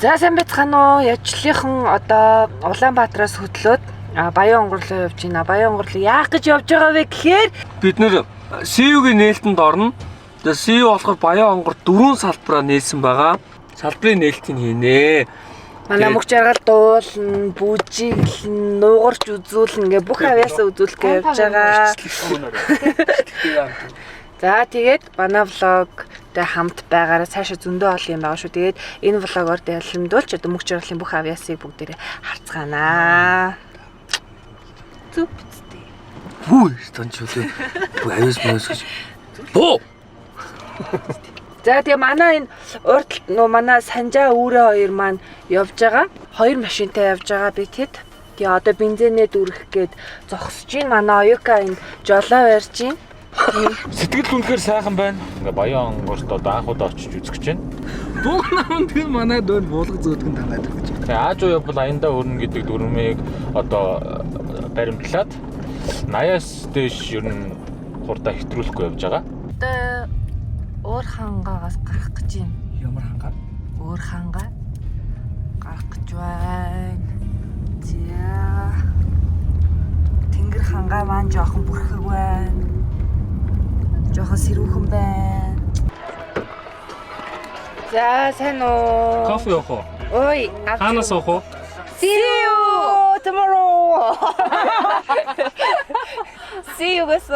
За сайн байцгаана уу? Яжлынхан одоо Улаанбаатараас хөдлөөд Баян онгорлоо явж байна. Баян онгорлоо яах гэж явж байгаа вэ гэхээр бид нэр CU-гийн нээлтэнд орно. Тэгээ CU болохоор Баян онгор 4 салбараа нээлсэн байгаа. Салбарын нээлтийг хийнэ. манай мөх жаргал дуулна, бүжиглэн, нуугарч үзүүлнэ гэ бүх авьяасаа үзүүлэх гэж явж байгаа. За тэгээд манай влогтэй хамт байгаараа цаашаа зөндөө олон юм байгаа шүү. Тэгээд энэ влогоор дэлгэмдүүлж одоо мөх жаргалын бүх авьяасыг бүгдээрээ харцгаанаа. Зүг бицтэй. Хүү станч үлээ. Авьяас мөөс гэж. Тоо. За тэгээ манай энэ урд нөө манай Санжаа үүрээ хоёр маань явж байгаа. Хоёр машинтай явж байгаа би тэгэд. Тэгээ одоо бензинээ дүүрэх гээд зогсож байна. Манай Оюка энэ жолоо барьж байна. Сэтгэл үнэхээр сайхан байна. Ингээ Баян онгорт одоо анхудаа очиж үзэх гэж байна. Бууг намд тэр манай дөр буулга зөөдгөн танаад өгч. Тэгээ Ааж уу явбал аяндаа өрнө гэдэг дүрмийг одоо баримтлаад 80-аас дээш ер нь хурдаа хэтрүүлэхгүй явж байгаа. Одоо өөр хангаагаас гарах гэж байна. Ямар хангаа? Өөр хангаа гарах гэж байна. За. Тэнгэр хангаа маань жоохон бүрхэг байна. Жоохон сэрүүхэн байна. За сайн уу? Кофе явах уу? Ой, Хаанаас авах уу? See you tomorrow. See you guys.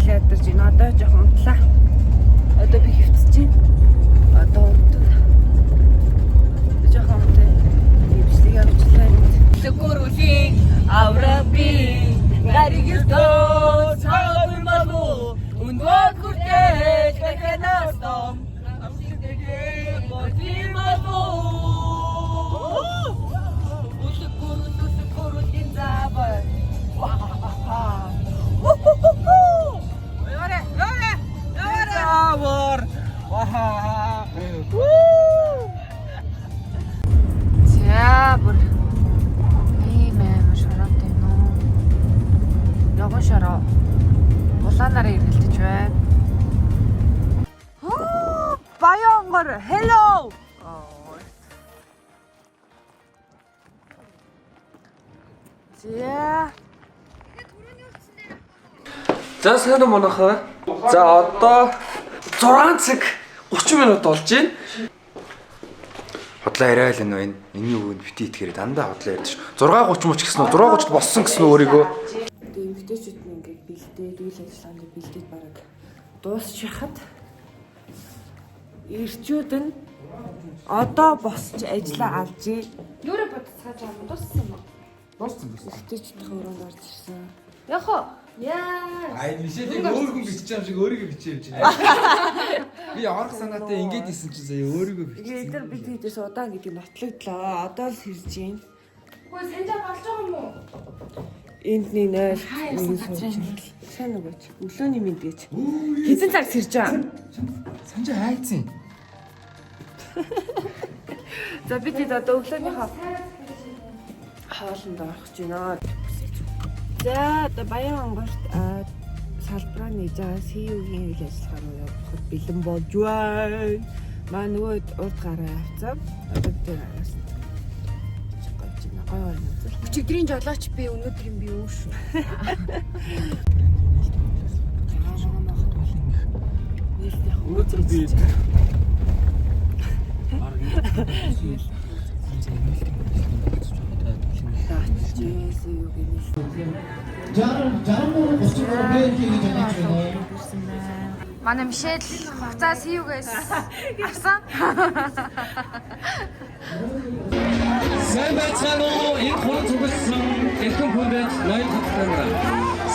Ядарч байна. Одоо жоохон унтлаа. Одоо би хөвцөж байна. Одоо унтна. Жоохон унтаа. Бивчлэг явууллаа. Сэгүүрүлийн авраби гаригдоо цаавмалу унгод хүртэл гэхэнастом амситэгэ мотивато усукурутин забай За бүр ийм амар шараатай нөө. Явган шараа. Улаанаараа иргэлдэж байна. Баян онгор, hello. За сайн уу манайхаа. За одоо 6 цаг 30 минут болж байна. Хотлоо яриа л энэ миний өвөнд бити итгэхээр дандаа хотлоо ярьдаш. 6:30 мөч гэсэн үү? 6:30 болсон гэсэн үү өөрийгөө? Тэгээ инвитейчүүд нь ингээд бэлдээд үйл ажиллагаанд бэлдээд бараг дуусчихад ирчүүд нь одоо босч ажиллаа алж юурэ бодцгааж байгаа юм дууссан юм уу? Дууссан. Инвитейчүүд өрөөнд орж ирсэн. Яхаа. Яа. Ай мишэлийг өөр хүн бичиж байгаа юм шиг өөрийгөө бичиж явж байна. Би орох санаатай ингэж исэн чинь сая өөрийгөө бичсэн. Тэгээд бид хийдээс удаан гэдэг нь нотлогдлоо. Одоо л хэрж байна. Хөөе санжаа болж байгаа юм уу? Энд нэг нойр сайн үгүйч. Өглөөний мэд гэж. Хэзэн цаг сэрж байгаа. Санжаа хайцсан. За бид хэд одоо өглөөний хоолнд орох гэж байна. За одоо Баян онгорт салбараа нээж байгаа CU-гийн үйл ажиллагаа явахад бэлэн болж байна. Маа нөгөө урд гараа авцаа. Одоо бид араас гоё байна. Өчигдрийн жолооч би өнөөдрийн би юу шүү. Өнөөдөр би Манай Мишель хуцаа CU-гээс авсан. сайн байцгаана уу? Энэ хурц зүгэлсэн эрхэм хүндэт ноён хатгана.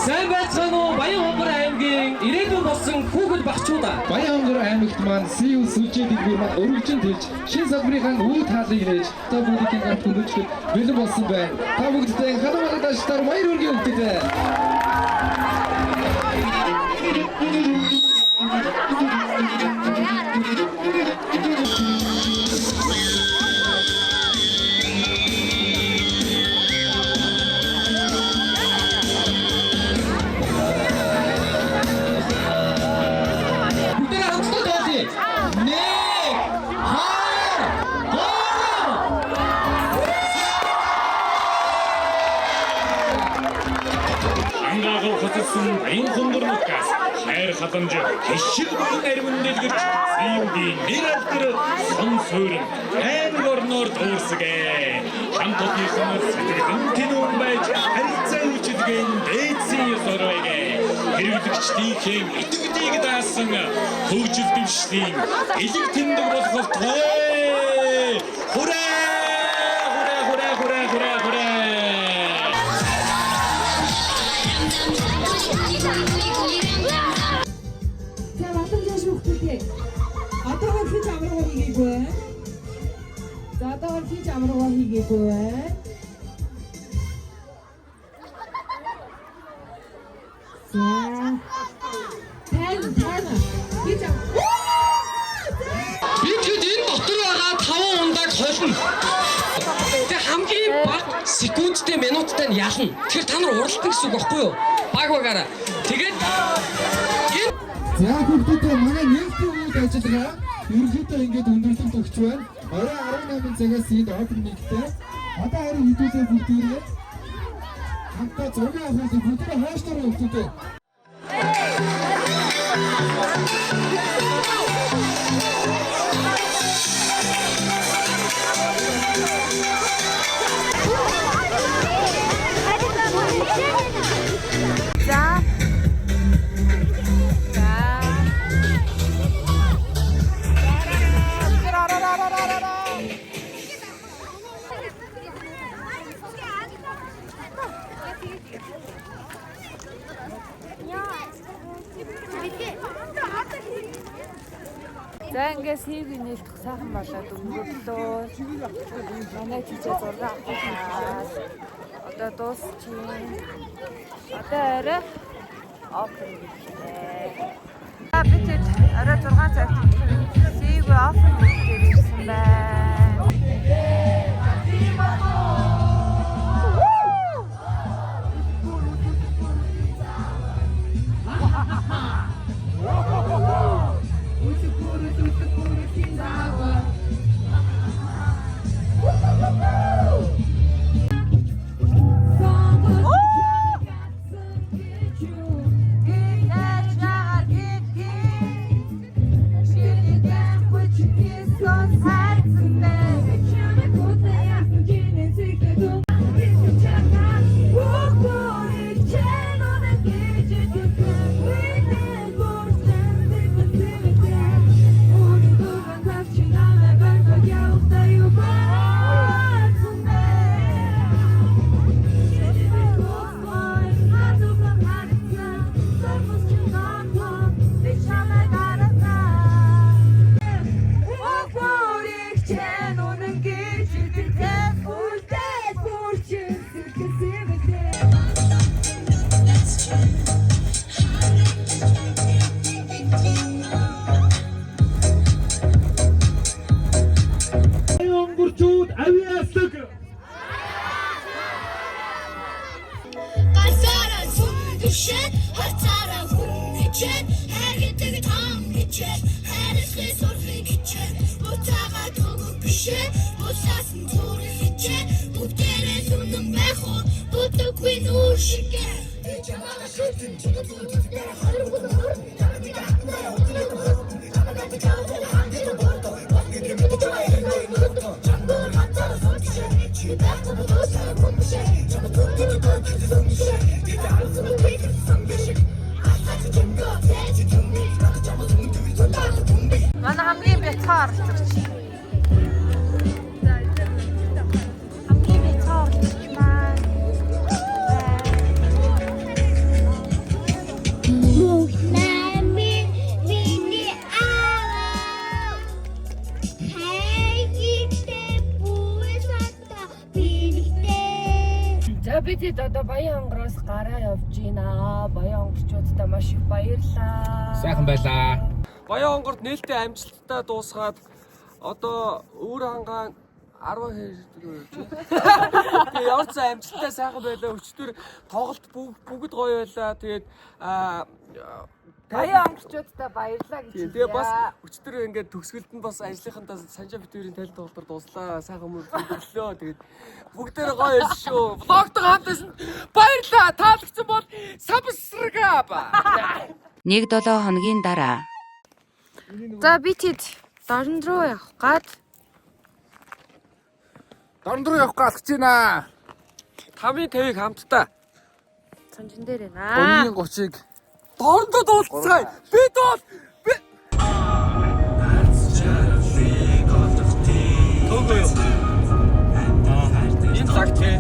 Сайн байцгаана уу? Баян онгор аймгийн ирээдүйн болсон хүүхэд багчуудаа. Баян онгор аймагт маань CU сүлжээ дэглүүр маань өргөжин тэлж шин салбарын үе таалыг нээж та бүгдийн гарт хөндөж бэлэн болсон байна. Та бүгдтэй хадгалаад таштар баяр хүргэе өгдөө. Бүгдээ хамтдаа Ангаагаар хоцорсон баян хонгорнуудаас хайр халамж хишиг болон ариун дэлгэрч Сиюгийн нэр алдар сон суурин аймаг орноор дуурсгэ. Хамт олонныхон сэтгэлэн тэнүүн байж харилцаа үйлчилгээний дээдсийн ёс оройгэ. Хэрэглэгчдийн итгэдийг даасан хөгжил дэвшлийн элэг тэмдэг болох той. Хүрээ! 자, 완성되신 목표들. 어떤 피 잡으러 가기고. 자, 어떤 피 잡으러 가기고. 자, 펜, 피 잡. Бид энэ дотор байгаа 5 ундааг холно. Тэгээ хамгийн бага секундтэй минуттай нь ялна. Тэгэхээр та нар уралдана гэсэн үг байхгүй юу? Багаараа. Тэгээд За бүгдээ манай нэгдсэн үед ажиллагаа ерөнхийдөө ингээд өндөрлөлт өгч байна. Орой 18 цагаас энд опенingтэй. Одоо харин хэдүүлээ бүгдээрээ хамтаа зураг авах бүгдээ хойшлоор өгдөө. За ингээс хийгийн нээлтэх сайхан болоод өнгөрлөө. Манай чичээ зураг авчихсан. Одоо дуусчихин. Одоо арай офер хийлээ. Бид арай 6 цагт хийгээ офер хийхээр ирсэн байна. Манай хамгийн бяцхан оролцогч. Хамгийн бяцхан оролцогч маань. За бид одоо Баян онгороос гараа явж байна. Баян онгорчуудтай маш их баярлалаа. Сайхан байлаа. Баян онгорд нээлттэй амжилттай дуусгаад одоо өөр хангаан 10 хэрэг тэгээ явцсан амжилттай сайхан байлаа. Өчтөр тоглолт бүгд гоё байлаа. Тэгээд Баян онгорчуудтай баярлаа гэж Тэгээ бас өчтөр ингээд төгсгөлд нь бас ажлынхантаа санжаа битүүрийн тайлбар тоглолтоор дуслаа. Сайхан хүмүүс хөрлөө. Тэгээд бүгдээрээ гоё байсан шүү. Влогтой хамтсан баярлаа. Таалагдсан бол subscribe. 1-7 хоногийн дараа. За би тэд дорн руу явах гад. Дорн руу явах гэж байна. 5-5-ыг хамтдаа. Санжин дээр байна. 3-30-ыг Дорндоо дуулцгаая. Би дуул. Төгөө. Энэ цаг тий.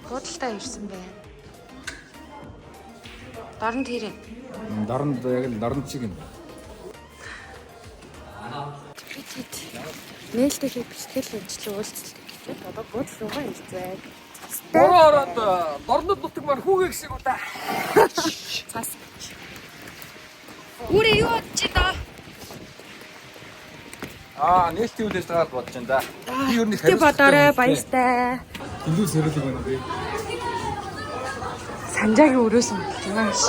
Худалдаа ирсэн байна. Дорнд хэрэг. Дорнд яг л дорнд шиг юм. Би тэд нээлттэй бэлтгэл ажлын уулзалт хийгээд одоо буудлын руугаа ирцээ. Бороо ороод дорнод нутаг маань хүүгээ гисэг уу та. Цаас. Үрээ юу чи та? Нээлтийн үйл ажиллагааг бодож байна да. Би ер нь Тэ бодоорой баяртай. илүү сэрүүлэг байна би. Санжаагийн өрөөс юм маш.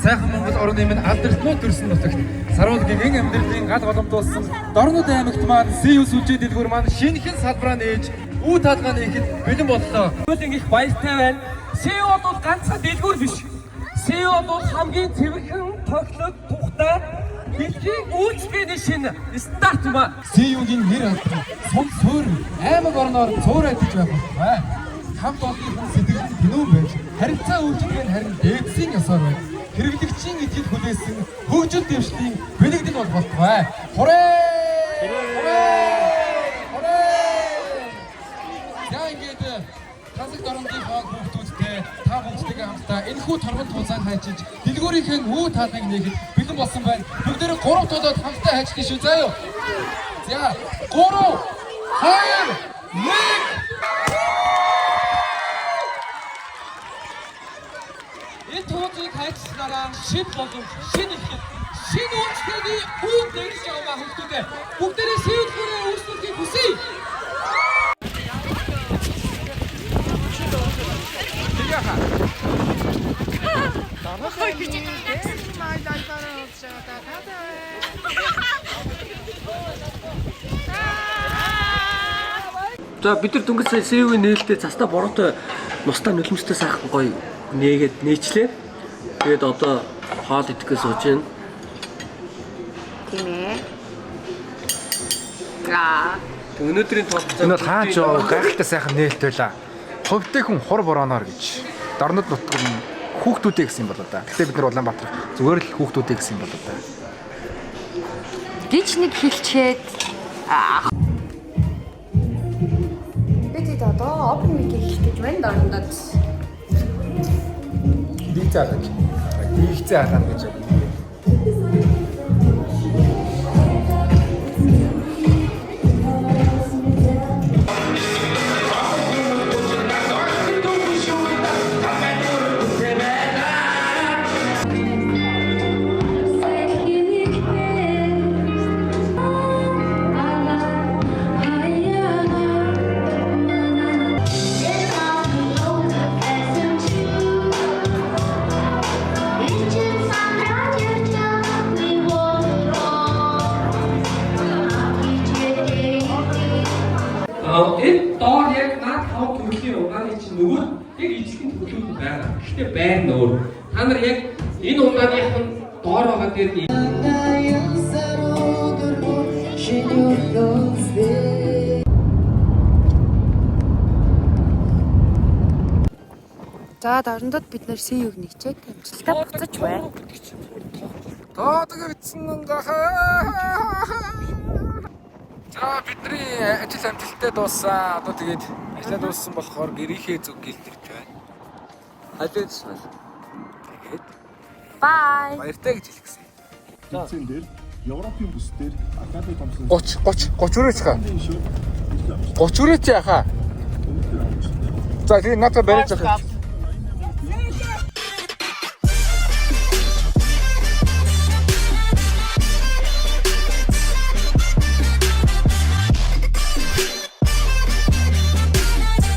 Сайхан Монгол орны минь алдартай төрсөн нутагт саруул гэгэн амьдралын гал голомдуулсан Дорнод аймагт маань СУ сүлжээ дэлгүүр маань шинэхэн салбараа нээж үе таалгаа нээхэд бэлэн боллоо. Хөөлийн их баяртай байна. СУ бол ганцхан дэлгүүр биш. СУ бол хамгийн цэвэрхэн тоглох тухтай дэлхийн үйлчлэгээний шинэ старт юм аа. СУ-гийн нэр алдран сум суур аймаг орноор цуурай гэж байх бай. Хамт олонний сэтгэл гинөө байж харилцаа үйлчлэгээ нь харин дээдсийн ёсоор байна. Хэрэглэгчийн эдгэд хүлээсэн хөгжил дэвшлийн бэлэгдэл бол болтугай. Хүрээ! Яа ингээд тасаг дорнодын хааг хүүхдүүдтэй та бүгдтэйгээ хамтдаа энэхүү торгон тулаан хайчиж дэлгүүрийнхэн үе таалгыг нээхэд бэлэн болсон байна. Бүгдээрээ 3 толгойд хамтдаа хайчдээ шүү заа юу. За 3 2 1 Энэ тооцыг хайцснараа шин боломж, шин ихэд, шин үйлчлэгээний үйл дээрс яваа хүмүүстэй бүгдээрээ сэвэлгээрээ өөрсдөө хүсье. За бид нар дөнгөж сая СУ-ийн нээлттэй цастаа бороотой нустаа нулимстай сайхан гоё нээгээд нээчлээ. Тэгээд одоо хоол идэхгээ сууж байна. Тийм ээ. Өнөөдрийн тоглолт Энэ бол хаач яваа гайхалтай сайхан нээлт байлаа. Ховдтой хүн хур борооноор гэж. Дорнод нутаг нь хүүхдүүдээ гэсэн юм болоо да. Гэтэ бид нар Улаанбаатар зүгээр л хүүхдүүдээ гэсэн юм болоо да. Гэж нэг хэлчихэд би тэд одоо open mic хийх гэж байна дорндод. Дийцээ алгаж. Дийцээ алгана гэж. Энэ доор яг наад хав төрлийн угааны чинь нөгөө яг эзлэн төлөвлөлт байна. Гэхдээ байр нь өөр. Та нар яг энэ угааных нь доор байгаа дээр За дорндод бид нэр СУ-г нэгчээд амжилттай буцаж байна. Тоодгогдсон нангахаа. За бидний ажил амжилттай дууссан. Одоо тэгээд ажлаа дууссан болохоор гэрийнхээ зүг гэлтэрч байна. Алээд байна. Тэгээд Bye. баяртай гэж хэлсэн. Тэнцэн дээр Европын бүсдэр академи томсон 30 өрөөч хаа. 30 өрөөч яхаа. За тэгээд надад барьж авах.